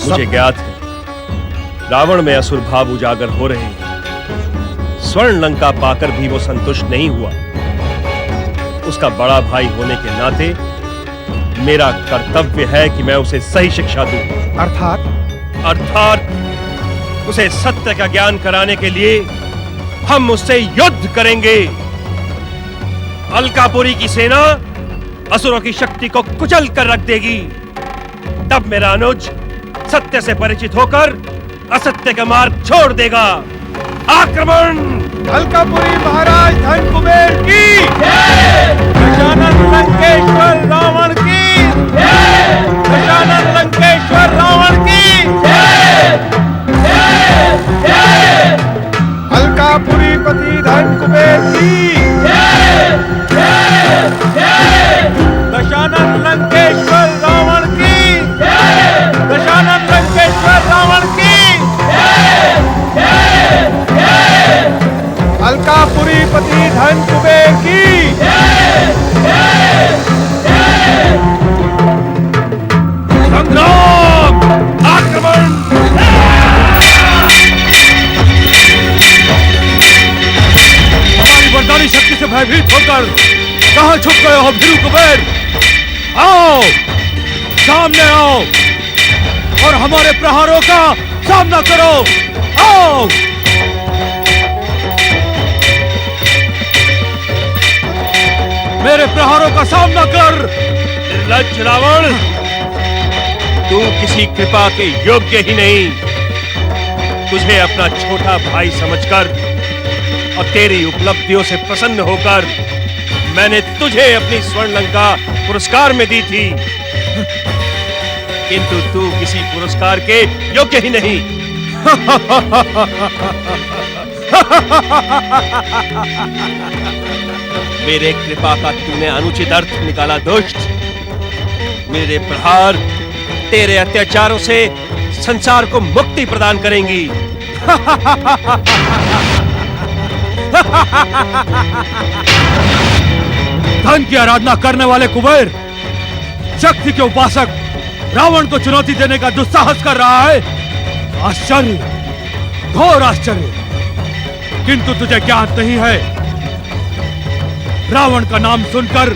मुझे ज्ञात है रावण में असुर भाव उजागर हो रहे हैं। स्वर्ण लंका पाकर भी वो संतुष्ट नहीं हुआ। उसका बड़ा भाई होने के नाते मेरा कर्तव्य है कि मैं उसे सही शिक्षा दूं। अर्थात उसे सत्य का ज्ञान कराने के लिए हम उससे युद्ध करेंगे। अलकापुरी की सेना असुरों की शक्ति को कुचल कर रख देगी। तब मेरा अनुज सत्य से परिचित होकर असत्य का मार्ग छोड़ देगा। आक्रमण! अलकापुरी महाराज धन कुबेर की जय! दशानन लंकेश्वर रावण की जय! दशानन लंकेश्वर रावण की जय! जय! जय! अलकापुरी पति धन कुबेर की जय! जय! जय! दशानन लंकेश्वर रावण की जय! दशानन लंकेश्वर रावण की जय! जय! जय! अलकापुरी पति धन कुबेर की जय! जय! जय! संग्राम! आक्रमण! हमारी वरदानी शक्ति से भयभीत होकर कहां छुप गए हो भीरू कुबेर? आओ, सामने आओ और हमारे प्रहारों का सामना करो। आओ! मेरे प्रहारों का सामना कर। निर्लज्ज रावण, तू किसी कृपा के योग्य ही नहीं। तुझे अपना छोटा भाई समझकर और तेरी उपलब्धियों से प्रसन्न होकर मैंने तुझे अपनी स्वर्ण लंका पुरस्कार में दी थी, किंतु तू किसी पुरस्कार के योग्य ही नहीं। मेरे कृपा का तूने अनुचित अर्थ निकाला दुष्ट। मेरे प्रहार तेरे अत्याचारों से संसार को मुक्ति प्रदान करेंगी। धन की आराधना करने वाले कुबेर शक्ति के उपासक रावण को चुनौती देने का दुस्साहस कर रहा है। आश्चर्य, घोर आश्चर्य। किंतु तुझे ज्ञात नहीं है, रावण का नाम सुनकर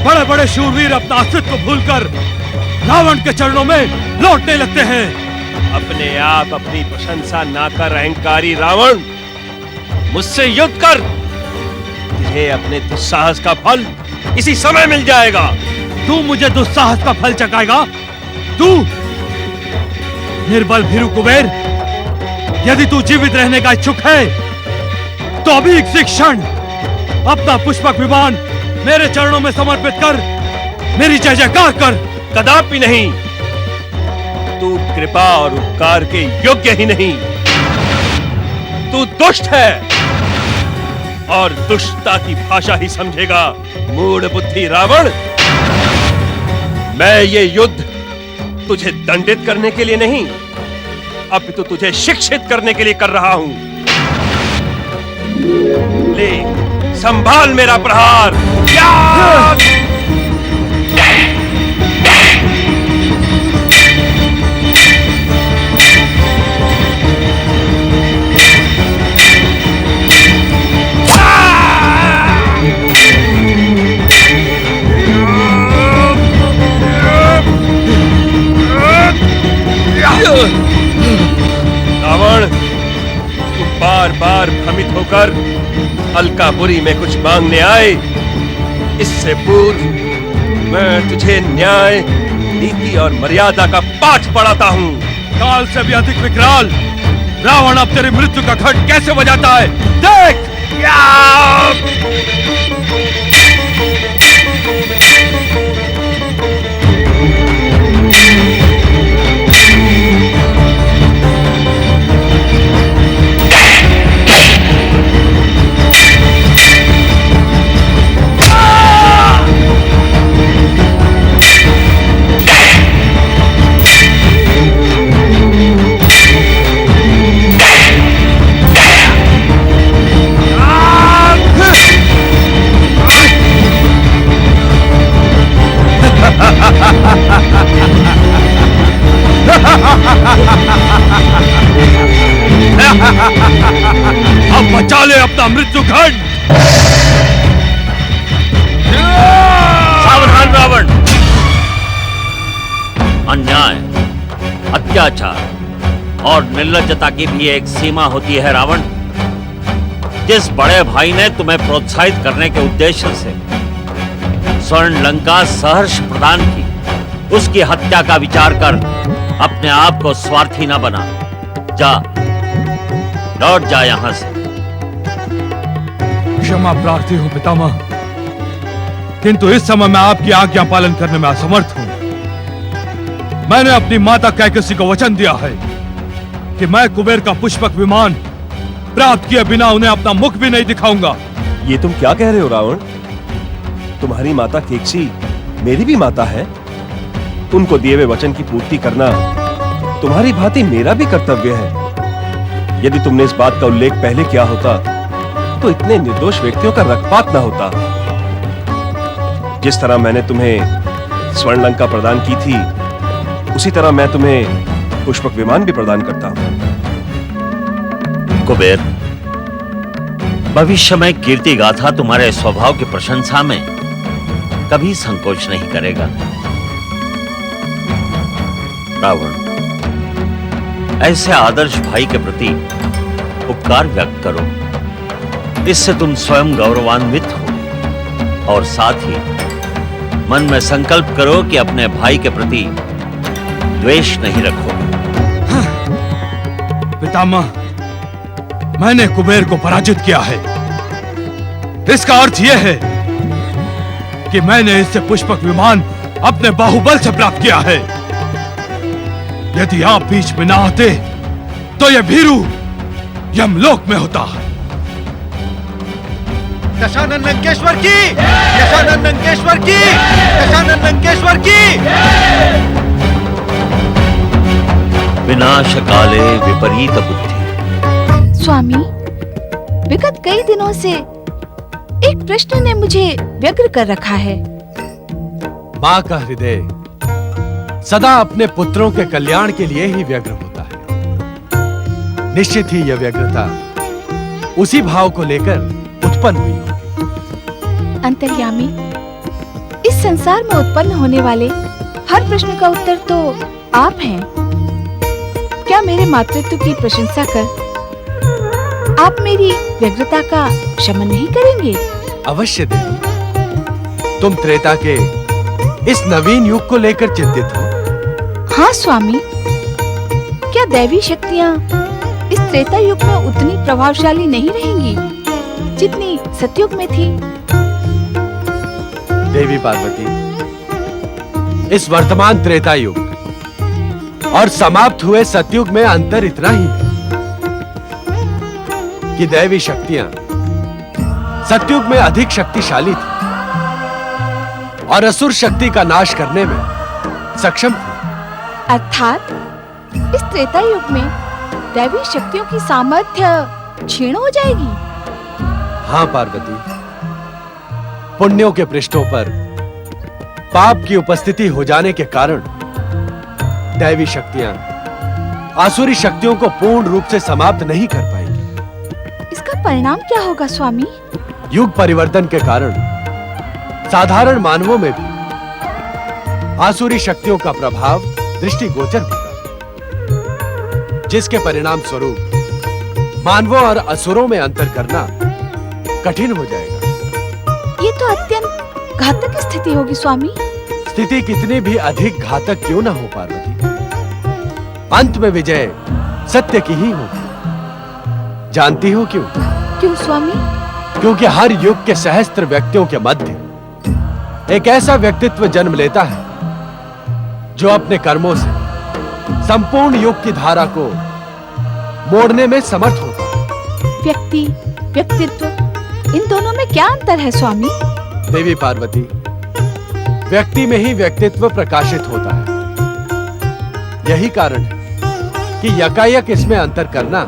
बड़े बड़े शूरवीर अपना अस्तित्व भूलकर रावण के चरणों में लौटने लगते हैं। अपने आप अपनी प्रशंसा ना कर अहंकारी रावण, मुझसे युद्ध कर। तुझे अपने दुस्साहस का फल इसी समय मिल जाएगा। तू मुझे दुस्साहस का फल चखाएगा? तू निर्बल भीरू कुबेर, यदि तू जीवित रहने का इच्छुक है तो अभी इसी क्षण अपना पुष्पक विमान मेरे चरणों में समर्पित कर मेरी जय जयकार कर। कदापि नहीं। तू कृपा और उपकार के योग्य ही नहीं। तू दुष्ट है और दुष्टता की भाषा ही समझेगा। मूढ़ बुद्धि रावण, मैं ये युद्ध तुझे दंडित करने के लिए नहीं, अपितु तुझे शिक्षित करने के लिए कर रहा हूं। ले, संभाल मेरा प्रहार। रावण, तू बार बार भ्रमित होकर अलकापुरी में कुछ मांगने आए। इससे पूर्व मैं तुझे न्याय, नीति और मर्यादा का पाठ पढ़ाता हूं। काल से भी अधिक विकराल रावण अब तेरी मृत्यु का घंट कैसे बजाता है, देख। अब बचा ले अपना मृत्यु खंड। सावधान रावण! अन्याय, अत्याचार और निर्लज्जता की भी एक सीमा होती है रावण। जिस बड़े भाई ने तुम्हें प्रोत्साहित करने के उद्देश्य से स्वर्ण लंका सहर्ष प्रदान की, उसकी हत्या का विचार कर अपने आप को स्वार्थी न बना। जा, लौट जा यहां से। क्षमा प्रार्थी हूं पितामह, किंतु इस समय मैं आपकी आज्ञा पालन करने में असमर्थ हूं। मैंने अपनी माता कैकसी को वचन दिया है कि मैं कुबेर का पुष्पक विमान प्राप्त किए बिना उन्हें अपना मुख भी नहीं दिखाऊंगा। ये तुम क्या कह रहे हो रावण? तुम्हारी माता केकसी मेरी भी माता है। उनको दिए हुए वचन की पूर्ति करना तुम्हारी भांति मेरा भी कर्तव्य है। यदि तुमने इस बात का उल्लेख पहले किया होता तो इतने निर्दोष व्यक्तियों का रक्तपात न होता। जिस तरह मैंने तुम्हें स्वर्ण लंका प्रदान की थी, उसी तरह मैं तुम्हें पुष्पक विमान भी प्रदान करता हूं। कुबेर, भविष्य में कीर्ति गाथा तुम्हारे स्वभाव की प्रशंसा में कभी संकोच नहीं करेगा। रावण, ऐसे आदर्श भाई के प्रति उपकार व्यक्त करो। इससे तुम स्वयं गौरवान्वित हो और साथ ही मन में संकल्प करो कि अपने भाई के प्रति द्वेष नहीं रखोगे। पितामह, मैंने कुबेर को पराजित किया है। इसका अर्थ यह है कि मैंने इससे पुष्पक विमान अपने बाहुबल से प्राप्त किया है। यदि आप बीच में ना आते तो यह भीरू यमलोक में होता। दशानन लंकेश्वर की, दशानन लंकेश्वर की, दशानन लंकेश्वर की। विनाश काले विपरीत बुद्धि। स्वामी, विगत कई दिनों से एक प्रश्न ने मुझे व्यग्र कर रखा है। माँ का हृदय सदा अपने पुत्रों के कल्याण के लिए ही व्यग्र होता है। निश्चित ही यह व्यग्रता उसी भाव को लेकर उत्पन्न हुई होगी। अंतर्यामी, इस संसार में उत्पन्न होने वाले हर प्रश्न का उत्तर तो आप हैं। क्या मेरे मातृत्व की प्रशंसा कर आप मेरी व्यग्रता का शमन नहीं करेंगे? अवश्य देवी। तुम त्रेता के इस नवीन युग को लेकर चिंतित हो? हाँ स्वामी, क्या दैवी शक्तियाँ इस त्रेता युग में उतनी प्रभावशाली नहीं रहेंगी जितनी सतयुग में थी? देवी पार्वती, इस वर्तमान त्रेता युग और समाप्त हुए सतयुग में अंतर इतना ही है कि दैवी शक्तियां सतयुग में अधिक शक्तिशाली थी और असुर शक्ति का नाश करने में सक्षम थी। अर्थात इस त्रेता युग में दैवी शक्तियों की सामर्थ्य क्षीण हो जाएगी। हाँ पार्वती, पुण्यों के पृष्ठों पर पाप की उपस्थिति हो जाने के कारण दैवी शक्तियां आसुरी शक्तियों को पूर्ण रूप से समाप्त नहीं कर पाएंगी। इसका परिणाम क्या होगा स्वामी? युग परिवर्तन के कारण साधारण मानवों में भी आसुरी शक्तियों का प्रभाव दृष्टिगोचर होगा, जिसके परिणाम स्वरूप मानवों और असुरों में अंतर करना कठिन हो जाएगा। ये तो अत्यंत घातक स्थिति होगी स्वामी। स्थिति कितनी भी अधिक घातक क्यों ना हो पार्वती, अंत में विजय सत्य की ही होगी। जानती हो क्यों? क्यों स्वामी? क्योंकि हर युग के सहस्त्र व्यक्तियों के मध्य एक ऐसा व्यक्तित्व जन्म लेता है जो अपने कर्मों से संपूर्ण युग की धारा को मोड़ने में समर्थ होता है। व्यक्ति, व्यक्तित्व, इन दोनों में क्या अंतर है स्वामी? देवी पार्वती, व्यक्ति में ही व्यक्तित्व प्रकाशित होता है। यही कारण है कि यकायक इसमें अंतर करना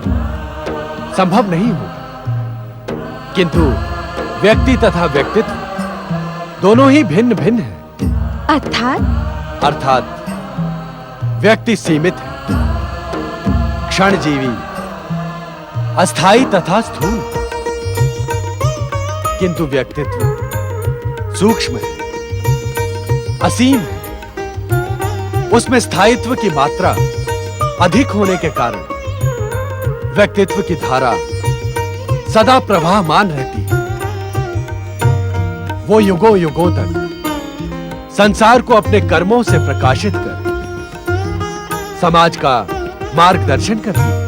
संभव नहीं होगा। किंतु व्यक्ति तथा व्यक्तित्व दोनों ही भिन्न भिन्न हैं। अर्थात व्यक्ति सीमित है क्षणजीवी, अस्थाई तथा स्थूल, किंतु व्यक्तित्व सूक्ष्म है, असीम है। उसमें स्थायित्व की मात्रा अधिक होने के कारण व्यक्तित्व की धारा सदा प्रवाहमान रहती है। वो युगों युगों तक संसार को अपने कर्मों से प्रकाशित कर समाज का मार्गदर्शन करती है।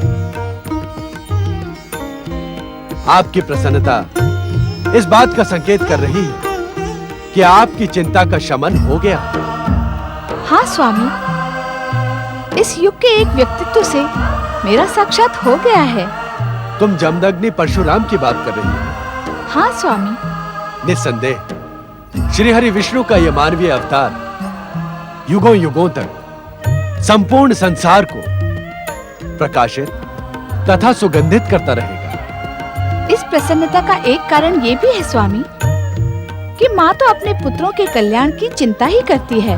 आपकी प्रसन्नता इस बात का संकेत कर रही है कि आपकी चिंता का शमन हो गया। हाँ स्वामी, इस युग के एक व्यक्तित्व से मेरा साक्षात हो गया है। तुम जमदग्नि परशुराम की बात कर रही हो? हाँ स्वामी। निस्संदेह श्री हरि विष्णु का यह मानवीय अवतार युगों युगों तक संपूर्ण संसार को प्रकाशित तथा सुगंधित करता रहेगा। इस प्रसन्नता का एक कारण ये भी है स्वामी कि माँ तो अपने पुत्रों के कल्याण की चिंता ही करती है,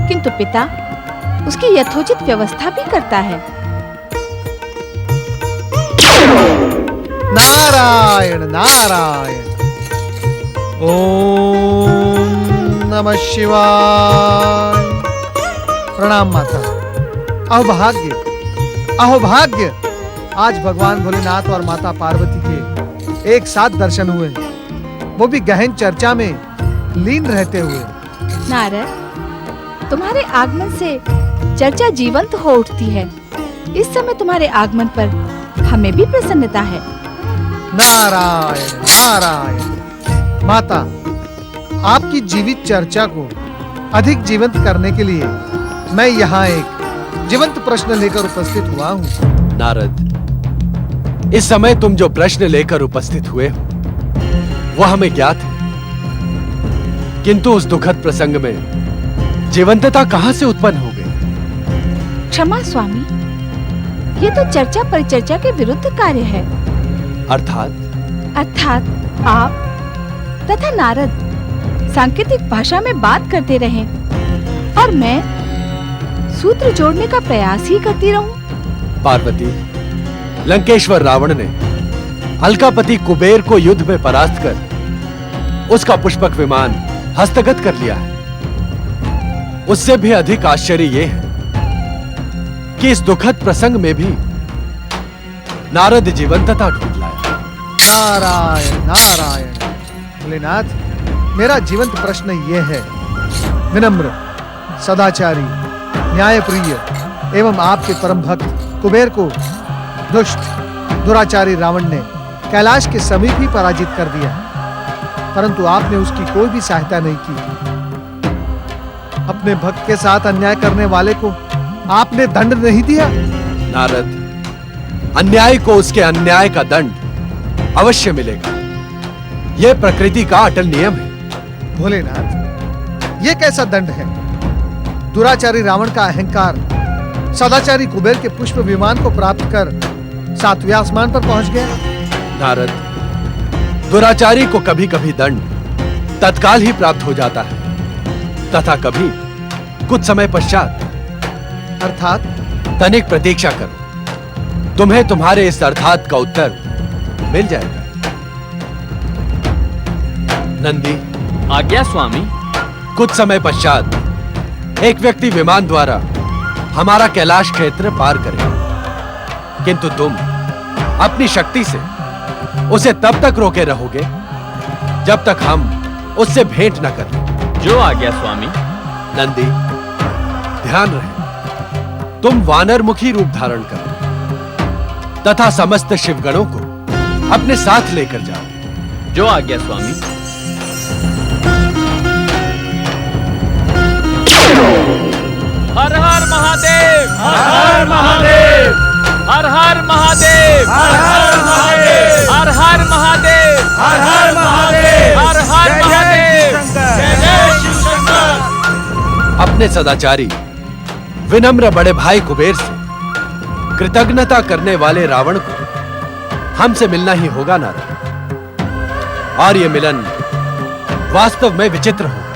किंतु पिता उसकी यथोचित व्यवस्था भी करता है। नारायण नारायण। ओम नमः शिवाय। प्रणाम माता। अहोभाग्य, आज भगवान भोलेनाथ और माता पार्वती के एक साथ दर्शन हुए, वो भी गहन चर्चा में लीन रहते हुए। नारद, तुम्हारे आगमन से चर्चा जीवंत हो उठती है। इस समय तुम्हारे आगमन पर हमें भी प्रसन्नता है। नारायण नारायण। माता, आपकी जीवित चर्चा को अधिक जीवंत करने के लिए मैं यहाँ एक जीवंत प्रश्न लेकर उपस्थित हुआ हूँ। नारद, इस समय तुम जो प्रश्न लेकर उपस्थित हुए हो वह हमें ज्ञात है, किंतु उस दुखद प्रसंग में जीवंतता कहां से उत्पन्न हो गई? क्षमा स्वामी, ये तो चर्चा परिचर्चा के विरुद्ध कार्य है। अर्थात आप तथा नारद सांकेतिक भाषा में बात करते रहे और मैं सूत्र जोड़ने का प्रयास ही करती रहूं। पार्वती, लंकेश्वर रावण ने अलकापति कुबेर को युद्ध में परास्त कर उसका पुष्पक विमान हस्तगत कर लिया है। उससे भी अधिक आश्चर्य यह है कि इस दुखद प्रसंग में भी नारद जीवंतता ढूंढ लाया। नारायण नारायण। भोलेनाथ, मेरा जीवंत प्रश्न यह है, विनम्र, सदाचारी, न्यायप्रिय एवं आपके परम भक्त कुबेर को दुष्ट दुराचारी रावण ने कैलाश के समीप ही पराजित कर दिया, परंतु आपने उसकी कोई भी सहायता नहीं की। अपने भक्त के साथ अन्याय करने वाले को आपने दंड नहीं दिया। नारद, अन्याय को उसके अन्याय का दंड अवश्य मिलेगा। यह प्रकृति का अटल नियम है। भोलेनाथ, यह कैसा दंड है? दुराचारी रावण का अहंकार सदाचारी कुबेर के पुष्प विमान को प्राप्त कर 7वें आसमान पर पहुंच गया। नारद, दुराचारी को कभी कभी दंड तत्काल ही प्राप्त हो जाता है तथा कभी कुछ समय पश्चात। अर्थात? तनिक प्रतीक्षा करो, तुम्हें तुम्हारे इस अर्थात का उत्तर मिल जाएगा। नंदी, आज्ञा स्वामी। कुछ समय पश्चात एक व्यक्ति विमान द्वारा हमारा कैलाश क्षेत्र पार करेगा, किंतु तुम अपनी शक्ति से उसे तब तक रोके रहोगे जब तक हम उससे भेंट न कर लें। जो आज्ञा स्वामी। नंदी, ध्यान रहे, तुम वानर मुखी रूप धारण करो तथा समस्त शिवगणों को अपने साथ लेकर जाओ। जो आज्ञा स्वामी। हर हर महादेव, हर हर महादेव, हर हर महादेव, हर हर महादेव, हर हर महादेव, हर हर महादेव, हर हर जय जय महादेव, शिवशंकर। जय जय शिव शंकर। अपने सदाचारी विनम्र बड़े भाई कुबेर से कृतज्ञता करने वाले रावण को हमसे मिलना ही होगा नारद, और यह मिलन वास्तव में विचित्र होगा।